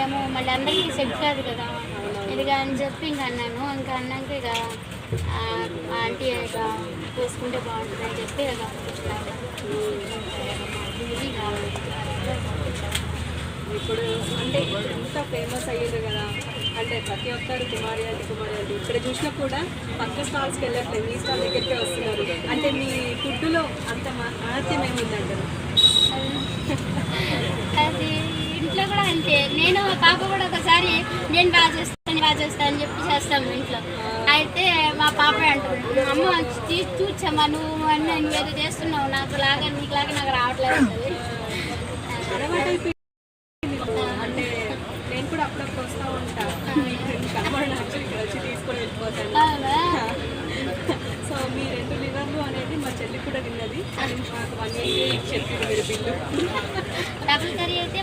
ఏమో మళ్ళీ అందరికీ సెట్ కాదు కదా ఇక అని చెప్పి ఇంకా అన్నాను. ఇంకా అన్నాక ఇక ఆంటీ ఇక పోసుకుంటే బాగుంటుంది అని చెప్పి ఇక ఇప్పుడు అంటే ఎంత ఫేమస్ అయ్యేది కదా, అంటే ప్రతి ఒక్కరు కుమారి అంటే ఇక్కడ చూసినా కూడా పక్క స్టాల్స్కి వెళ్ళట్లేదు, మీ స్టాల్ దగ్గరికే వస్తున్నారు. అంటే మీ ఫుడ్లో అంత మహత్యం ఏముందంటారు? అది ఇంట్లో కూడా అంతే. నేను మా పాప కూడా ఒకసారి నేను బాగా చేస్తాను అని చెప్పి చేస్తాము ఇంట్లో. అయితే మా పాప అంటుంది, అమ్మ చూచమ్మా నువ్వు అన్నీ నువ్వేదో చేస్తున్నావు, నీకులాగా నాకు రావట్లేదు అంటుంది. అంటే నేను కూడా అప్పుడప్పుడు వస్తూ ఉంటాను, ఇక్కడ వచ్చి తీసుకొని వెళ్ళిపోతాను. సో మీ 2 లివర్లు అనేది మా చెల్లి కూడా తిన్నది, మాకు 180 చెప్పింది మీరు బిల్లు. డబుల్ కర్రీ అయితే